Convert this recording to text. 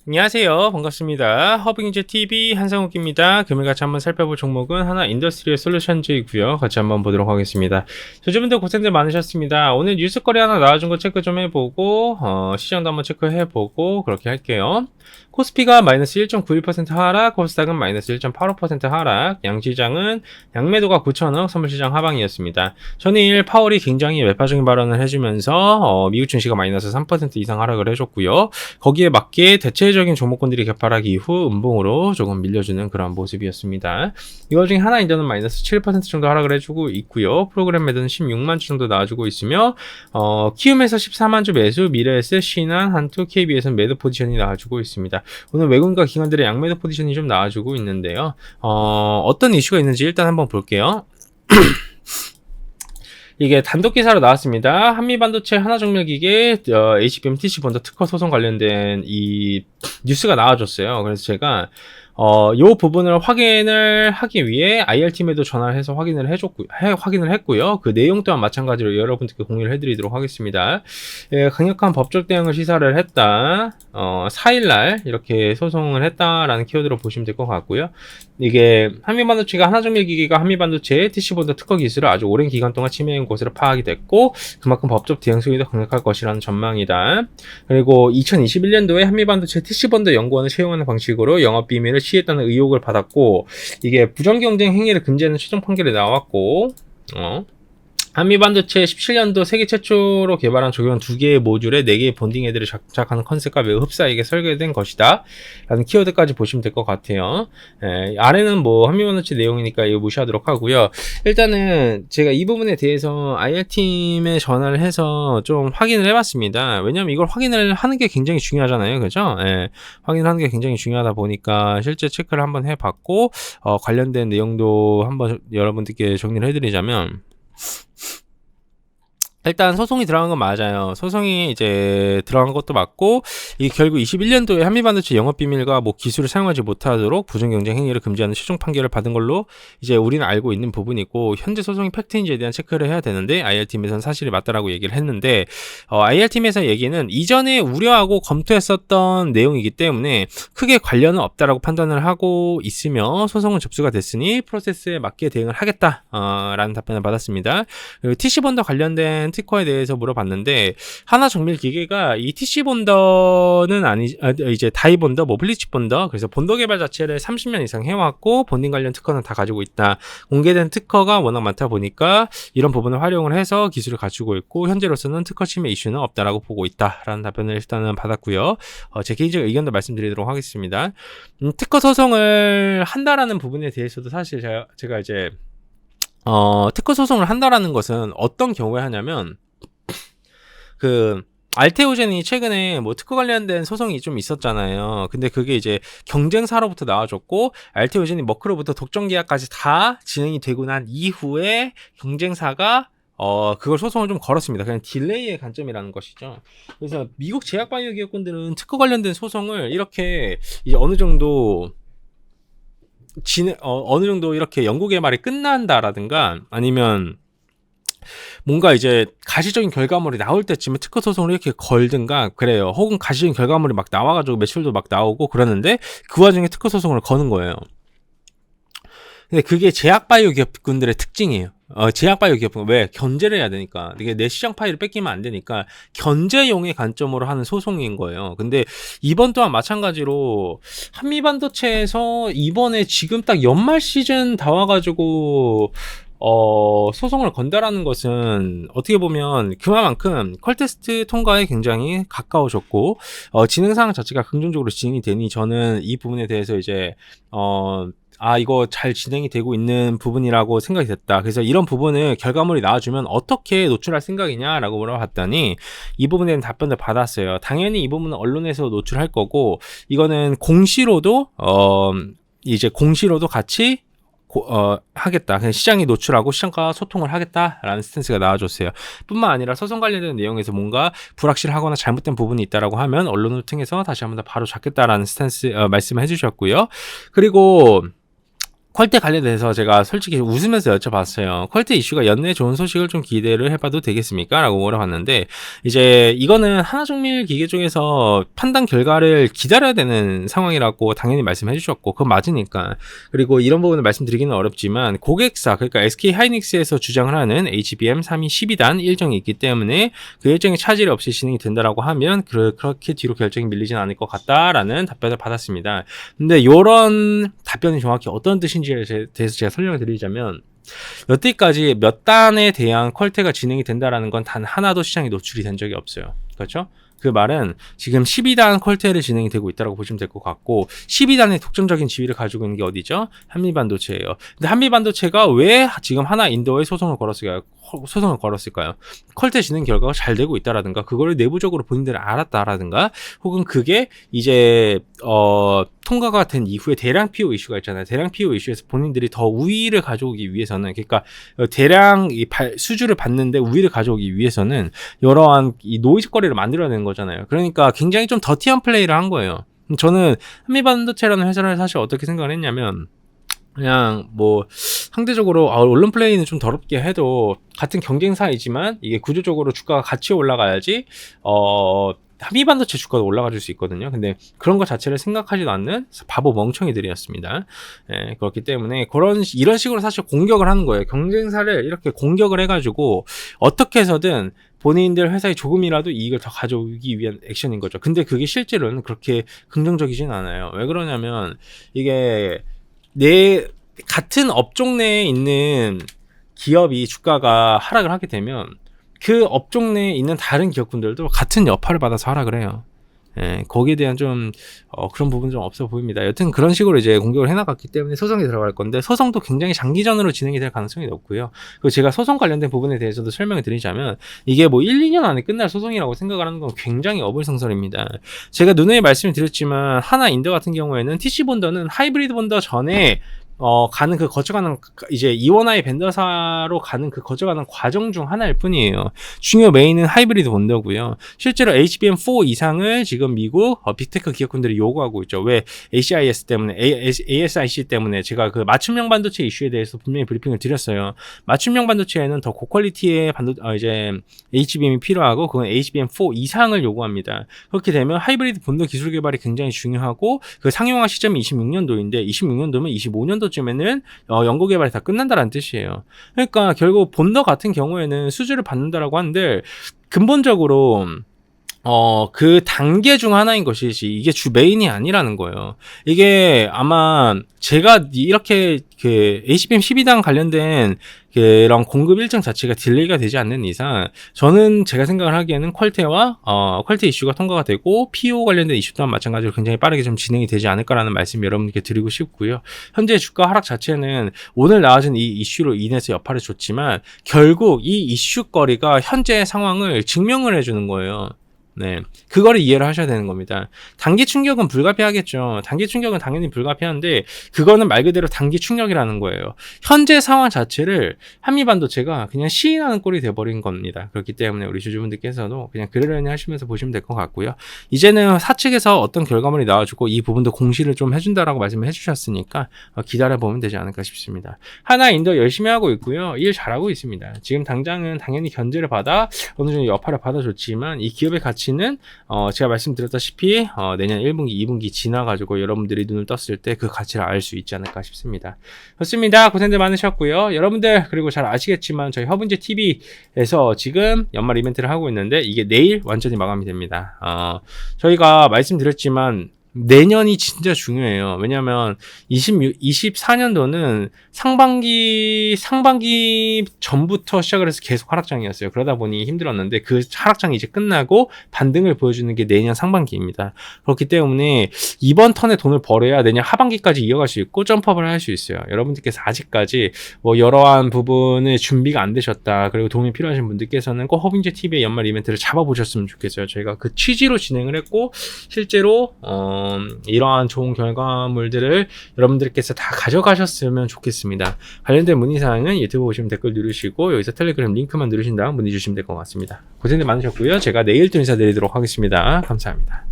안녕하세요. 반갑습니다. 허브경제TV 한상욱입니다. 금일 같이 한번 살펴볼 종목은 하나 인더스트리얼 솔루션즈이고요. 같이 한번 보도록 하겠습니다. 저주분들 고생들 많으셨습니다. 오늘 뉴스거리 하나 나와준 거 체크 좀 해보고 시장도 한번 체크해보고 그렇게 할게요. 코스피가 마이너스 1.91% 하락, 코스닥은 마이너스 1.85% 하락, 양시장은 양매도가 9천억, 선물시장 하방이었습니다. 전일 파월이 굉장히 매파적인 발언을 해주면서 미국 증시가 마이너스 3% 이상 하락을 해줬고요. 거기에 맞게 대체적인 종목군들이 개파락 이후 음봉으로 조금 밀려주는 그런 모습이었습니다. 이거 중에 하나 인더는 마이너스 7% 정도 하락을 해주고 있고요. 프로그램 매도는 16만 주 정도 나와주고 있으며 키움에서 14만 주 매수, 미래에스, 신한, 한투, KB에서는 매도 포지션이 나와주고 있습니다. 오늘 외국인과 기관들의 양매도 포지션이 좀 나와주고 있는데요. 어떤 이슈가 있는지 일단 한번 볼게요. 이게 단독 기사로 나왔습니다. 한미반도체 하나정밀기계 HBM TC본더 특허 소송 관련된 이 뉴스가 나와줬어요. 그래서 제가 요 부분을 확인을 하기 위해 IR팀에도 전화를 해서 확인을 했고요. 그 내용 또한 마찬가지로 여러분들께 공유를 해드리도록 하겠습니다. 예, 강력한 법적 대응을 시사를 했다. 4일날 이렇게 소송을 했다라는 키워드로 보시면 될 것 같고요. 이게 한미반도체가 하나정밀기계가 한미반도체 TC본더 특허 기술을 아주 오랜 기간 동안 침해한 것으로 파악이 됐고 그만큼 법적 대응성이 더 강력할 것이라는 전망이다. 그리고 2021년도에 한미반도체 TC본더 연구원을 채용하는 방식으로 영업비밀을 취했다는 의혹을 받았고 이게 부정경쟁 행위를 금지하는 최종 판결이 나왔고 한미반도체 17년도 세계 최초로 개발한 적용 2개의 모듈에 4개의 본딩 헤드를 장착하는 컨셉과 매우 흡사하게 설계된 것이다 라는 키워드까지 보시면 될 것 같아요. 아래는 뭐 한미반도체 내용이니까 이거 무시하도록 하고요. 일단은 제가 이 부분에 대해서 IR팀에 전화를 해서 좀 확인을 해봤습니다. 왜냐면 이걸 확인을 하는 게 굉장히 중요하잖아요. 그죠? 확인을 하는 게 굉장히 중요하다 보니까 실제 체크를 한번 해봤고 관련된 내용도 한번 여러분들께 정리를 해드리자면 일단 소송이 들어간 건 맞아요. 소송이 이제 들어간 것도 맞고 이게 결국 21년도에 한미반도체 영업비밀과 뭐 기술을 사용하지 못하도록 부정경쟁 행위를 금지하는 최종 판결을 받은 걸로 이제 우리는 알고 있는 부분이고 현재 소송이 팩트인지에 대한 체크를 해야 되는데 IR팀에서는 사실이 맞다라고 얘기를 했는데 IR팀에서 얘기는 이전에 우려하고 검토했었던 내용이기 때문에 크게 관련은 없다라고 판단을 하고 있으며 소송은 접수가 됐으니 프로세스에 맞게 대응을 하겠다 라는 답변을 받았습니다. 그리고 TC본더 관련된 특허에 대해서 물어봤는데 하나정밀 기계가 이 TC본더는 이제 다이본더, 뭐 블리치본더 그래서 본더 개발 자체를 30년 이상 해왔고 본딩 관련 특허는 다 가지고 있다. 공개된 특허가 워낙 많다 보니까 이런 부분을 활용을 해서 기술을 갖추고 있고 현재로서는 특허 침해 이슈는 없다라고 보고 있다라는 답변을 일단은 받았고요. 제 개인적 의견도 말씀드리도록 하겠습니다. 특허 소송을 한다라는 부분에 대해서도 사실 제가 이제 특허 소송을 한다라는 것은 어떤 경우에 하냐면 알테오젠이 최근에 뭐 특허 관련된 소송이 좀 있었잖아요. 근데 그게 이제 경쟁사로부터 나와줬고 알테오젠이 머크로부터 독점 계약까지 다 진행이 되고 난 이후에 경쟁사가 그걸 소송을 좀 걸었습니다. 그냥 딜레이의 관점이라는 것이죠. 그래서 미국 제약바이오 기업군들은 특허 관련된 소송을 이렇게 이제 어느 정도 이렇게 연구 개발이 끝난다라든가 아니면 뭔가 이제 가시적인 결과물이 나올 때쯤에 특허 소송을 이렇게 걸든가 그래요. 혹은 가시적인 결과물이 막 나와가지고 매출도 막 나오고 그러는데 그 와중에 특허 소송을 거는 거예요. 근데 그게 제약바이오 기업군들의 특징이에요. 제약바이오 기업은 왜? 견제를 해야 되니까. 이게 내 시장 파일을 뺏기면 안 되니까 견제용의 관점으로 하는 소송인 거예요. 근데 이번 또한 마찬가지로 한미반도체에서 이번에 지금 딱 연말 시즌 다 와가지고 소송을 건다라는 것은 어떻게 보면 그만큼 퀄테스트 통과에 굉장히 가까워졌고 진행 상황 자체가 긍정적으로 진행이 되니 저는 이 부분에 대해서 이제 이거 잘 진행이 되고 있는 부분이라고 생각이 됐다. 그래서 이런 부분을 결과물이 나와주면 어떻게 노출할 생각이냐라고 물어봤더니 이 부분에 대한 답변을 받았어요. 당연히 이 부분은 언론에서 노출할 거고 이거는 공시로도 이제 공시로도 같이 하겠다. 그냥 시장이 노출하고 시장과 소통을 하겠다라는 스탠스가 나와줬어요. 뿐만 아니라 소송 관련된 내용에서 뭔가 불확실하거나 잘못된 부분이 있다라고 하면 언론을 통해서 다시 한번 더 바로 잡겠다라는 스탠스 말씀을 해주셨고요. 그리고 퀄테 관련돼서 제가 솔직히 웃으면서 여쭤봤어요. 퀄테 이슈가 연내 좋은 소식을 좀 기대를 해봐도 되겠습니까? 라고 물어봤는데, 이제 이거는 하나종밀 기계 쪽에서 판단 결과를 기다려야 되는 상황이라고 당연히 말씀해 주셨고, 그건 맞으니까. 그리고 이런 부분을 말씀드리기는 어렵지만, 고객사, 그러니까 SK 하이닉스에서 주장을 하는 HBM3이 12단 일정이 있기 때문에 그 일정이 차질 없이 진행이 된다라고 하면, 그렇게 뒤로 결정이 밀리진 않을 것 같다라는 답변을 받았습니다. 근데 이런 답변이 정확히 어떤 뜻인지 대해서 제가 설명을 드리자면, 여태까지 몇 단에 대한 퀄테가 진행이 된다라는 건 단 하나도 시장에 노출이 된 적이 없어요. 그렇죠? 그 말은 지금 12단 퀄테를 진행이 되고 있다고 보시면 될 것 같고, 12단의 독점적인 지위를 가지고 있는 게 어디죠? 한미반도체예요. 근데 한미반도체가 왜 지금 하나 인도에 소송을 걸었을까요? 퀄테 진행 결과가 잘 되고 있다라든가, 그거를 내부적으로 본인들이 알았다라든가, 혹은 그게 이제 통과가 된 이후에 대량 PO 이슈가 있잖아요. 대량 PO 이슈에서 본인들이 더 우위를 가져오기 위해서는, 그러니까 대량 수주를 받는데 우위를 가져오기 위해서는 여러한 이 노이즈거리를 만들어내는 거잖아요. 그러니까 굉장히 좀 더티한 플레이를 한 거예요. 저는 한미반도체라는 회사를 사실 어떻게 생각을 했냐면, 그냥 뭐 상대적으로 언론 플레이는 좀 더럽게 해도 같은 경쟁사이지만 이게 구조적으로 주가가 같이 올라가야지 한미반도체 주가도 올라가줄 수 있거든요. 근데 그런 것 자체를 생각하지도 않는 바보 멍청이들이었습니다. 예, 그렇기 때문에 이런 식으로 사실 공격을 하는 거예요. 경쟁사를 이렇게 공격을 해가지고 어떻게 해서든 본인들 회사에 조금이라도 이익을 더 가져오기 위한 액션인 거죠. 근데 그게 실제로는 그렇게 긍정적이진 않아요. 왜 그러냐면, 이게 같은 업종 내에 있는 기업이 주가가 하락을 하게 되면 그 업종 내에 있는 다른 기업군들도 같은 여파를 받아서 하락을 해요. 예, 거기에 대한 좀 그런 부분 좀 없어 보입니다. 여튼 그런 식으로 이제 공격을 해나갔기 때문에 소송이 들어갈 건데, 소송도 굉장히 장기전으로 진행이 될 가능성이 높고요. 그리고 제가 소송 관련된 부분에 대해서도 설명을 드리자면, 이게 뭐 1, 2년 안에 끝날 소송이라고 생각을 하는 건 굉장히 어불성설입니다. 제가 누누이 말씀을 드렸지만, 하나 인더 같은 경우에는 TC 본더는 하이브리드 본더 전에 가는 거쳐가는, 이제 이원화의 벤더사로 가는 거쳐가는 과정 중 하나일 뿐이에요. 중요 메인은 하이브리드 본더고요. 실제로 HBM4 이상을 지금 미국 빅테크 기업군들이 요구하고 있죠. 왜? ASIC 때문에, ASIC 때문에 제가 그 맞춤형 반도체 이슈에 대해서 분명히 브리핑을 드렸어요. 맞춤형 반도체에는 더 고퀄리티의 이제 HBM이 필요하고, 그건 HBM4 이상을 요구합니다. 그렇게 되면 하이브리드 본더 기술 개발이 굉장히 중요하고, 그 상용화 시점이 26년도인데 26년도면 25년도 쯤에는 연구 개발이 다 끝난다라는 뜻이에요. 그러니까 결국 본더 같은 경우에는 수주를 받는다라고 하는데, 근본적으로 그 단계 중 하나인 것이지 이게 주 메인이 아니라는 거예요. 이게 아마 제가 이렇게 그 HBM 12단 관련된 그런 공급 일정 자체가 딜레이가 되지 않는 이상, 저는 제가 생각을 하기에는 퀄테와 퀄테 이슈가 통과가 되고 PO 관련된 이슈 또한 마찬가지로 굉장히 빠르게 좀 진행이 되지 않을까라는 말씀 여러분께 드리고 싶고요. 현재 주가 하락 자체는 오늘 나와진 이 이슈로 인해서 여파를 줬지만, 결국 이 이슈거리가 현재 상황을 증명을 해주는 거예요. 네, 그거를 이해를 하셔야 되는 겁니다. 단기 충격은 불가피하겠죠. 단기 충격은 당연히 불가피한데, 그거는 말 그대로 단기 충격이라는 거예요. 현재 상황 자체를 한미반도체가 그냥 시인하는 꼴이 돼버린 겁니다. 그렇기 때문에 우리 주주분들께서도 그냥 그러려니 하시면서 보시면 될 것 같고요. 이제는 사측에서 어떤 결과물이 나와주고 이 부분도 공시를 좀 해준다라고 말씀을 해주셨으니까 기다려보면 되지 않을까 싶습니다. 하나 인더 열심히 하고 있고요. 일 잘하고 있습니다. 지금 당장은 당연히 견제를 받아 어느 정도 여파를 받아줬지만, 이 기업의 가치 는 제가 말씀드렸다시피 내년 1분기, 2분기 지나가지고 여러분들이 눈을 떴을 때 그 가치를 알 수 있지 않을까 싶습니다. 좋습니다. 고생들 많으셨고요. 여러분들 그리고 잘 아시겠지만 저희 허브인제 TV에서 지금 연말 이벤트를 하고 있는데, 이게 내일 완전히 마감이 됩니다. 저희가 말씀드렸지만 내년이 진짜 중요해요. 왜냐하면 24년도는 상반기 전부터 시작을 해서 계속 하락장이었어요. 그러다 보니 힘들었는데, 그 하락장이 이제 끝나고 반등을 보여주는 게 내년 상반기입니다. 그렇기 때문에 이번 턴에 돈을 벌어야 내년 하반기까지 이어갈 수 있고 점프업을 할 수 있어요. 여러분들께서 아직까지 뭐 여러한 부분을 준비가 안 되셨다, 그리고 도움이 필요하신 분들께서는 꼭 허빙제 TV의 연말 이벤트를 잡아보셨으면 좋겠어요. 저희가 그 취지로 진행을 했고, 실제로 이러한 좋은 결과물들을 여러분들께서 다 가져가셨으면 좋겠습니다. 관련된 문의사항은 유튜브 보시면 댓글 누르시고, 여기서 텔레그램 링크만 누르신 다음 문의 주시면 될 것 같습니다. 고생들 많으셨고요. 제가 내일 또 인사드리도록 하겠습니다. 감사합니다.